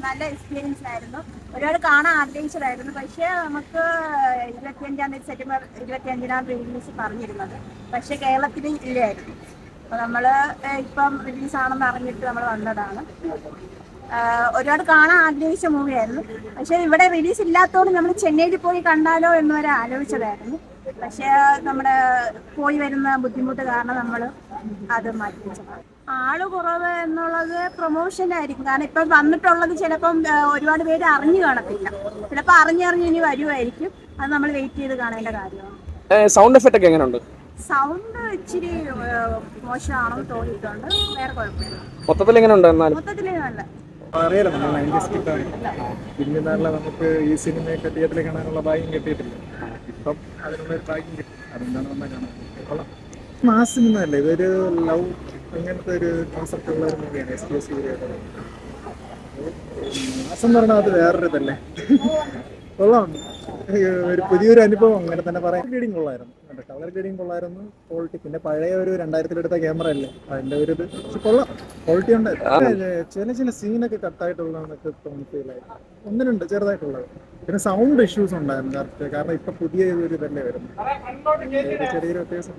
നല്ല എക്സ്പീരിയൻസ് ആയിരുന്നു. ഒരുപാട് കാണാൻ ആഗ്രഹിച്ചതായിരുന്നു. പക്ഷേ നമുക്ക് 25-ാം തീയതി സെപ്റ്റംബർ 25-നാണ് റിലീസ് പറഞ്ഞിരുന്നത്. പക്ഷേ കേരളത്തിൽ ഇല്ലായിരുന്നു. അപ്പോൾ നമ്മൾ ഇപ്പം റിലീസാണെന്ന് അറിഞ്ഞിട്ട് നമ്മൾ വന്നതാണ്. ഒരുപാട് കാണാൻ ആഗ്രഹിച്ച മൂവിയായിരുന്നു. പക്ഷേ ഇവിടെ റിലീസ് ഇല്ലാത്തതുകൊണ്ട് നമ്മൾ ചെന്നൈയിൽ പോയി കണ്ടാലോ എന്ന് വരെ ആലോചിച്ചതായിരുന്നു. പക്ഷേ നമ്മുടെ പോയി വരുന്ന ബുദ്ധിമുട്ട് കാരണം നമ്മൾ അത് മാറ്റി വെച്ചതാണ്. ആള് കുറവ് എന്നുള്ളത് പ്രൊമോഷനായിരിക്കും. കാരണം ഇപ്പം വന്നിട്ടുള്ളത് ചിലപ്പം ഒരുപാട് പേര് അറിഞ്ഞു കാണത്തില്ല. ചിലപ്പോൾ അറിഞ്ഞറിഞ്ഞ് ഇനി വരുമായിരിക്കും. അത് നമ്മൾ വെയിറ്റ് ചെയ്ത് കാണേണ്ട കാര്യമാണ്. സൗണ്ട് എഫക്റ്റ് ഒക്കെ എങ്ങനെയുണ്ട്? സൗണ്ട് ഇച്ചിരി മോശമാണെന്ന് തോന്നിയിട്ടുണ്ട്. വേറെ കുഴപ്പമില്ല. മൊത്തത്തിൽ എങ്ങനെയുണ്ട്? മൊത്തത്തിൽ നല്ല അറിയാലോ, നമ്മൾ 90s കിട്ടാണ്. പിന്നീടുള്ള നമുക്ക് ഈ സിനിമയൊക്കെ തിയേറ്ററിൽ കാണാനുള്ള ഭാഗ്യം കിട്ടിയിട്ടില്ല. ഇപ്പം അതിനുള്ളൊരു ഭാഗ്യം കിട്ടി. അതെന്താണ് വന്നാൽ കാണാൻ കൊള്ളാം. മാസ് സിനിമയല്ലേ, ഇതൊരു ലവ് അങ്ങനത്തെ ഒരു കോൺസെപ്റ്റ് ഉള്ള ഒരു മൂവിയാണ്. എക്സ്ക്ലൂസീവ് മാസം എന്ന് പറഞ്ഞാൽ അത് വേറൊരു ഇതല്ലേ. കൊള്ളാം, ഒരു പുതിയൊരു അനുഭവം അങ്ങനെ തന്നെ പറയാം. ഗ്രേഡിങ് കൊള്ളായിരുന്നു, കളർ ഗ്രേഡിങ് കൊള്ളായിരുന്നു, ക്വാളിറ്റി. പിന്നെ പഴയ ഒരു 2000-ലെടുത്ത ക്യാമറ അല്ലേ, അതിൻ്റെ ഒരു ഇത്. പക്ഷെ കൊള്ളാം, ക്വാളിറ്റി ഉണ്ട്. ചില സീനൊക്കെ കട്ടായിട്ടുള്ളതെന്നൊക്കെ തോന്നിയില്ലായി. ഒന്നിനുണ്ട് ചെറുതായിട്ടുള്ളത്. പിന്നെ സൗണ്ട് ഇഷ്യൂസ് ഉണ്ടായിരുന്നു കറക്റ്റ്. കാരണം ഇപ്പം പുതിയ ഒരു ഇതല്ലേ വരുന്നത്, ചെറിയൊരു വ്യത്യാസം.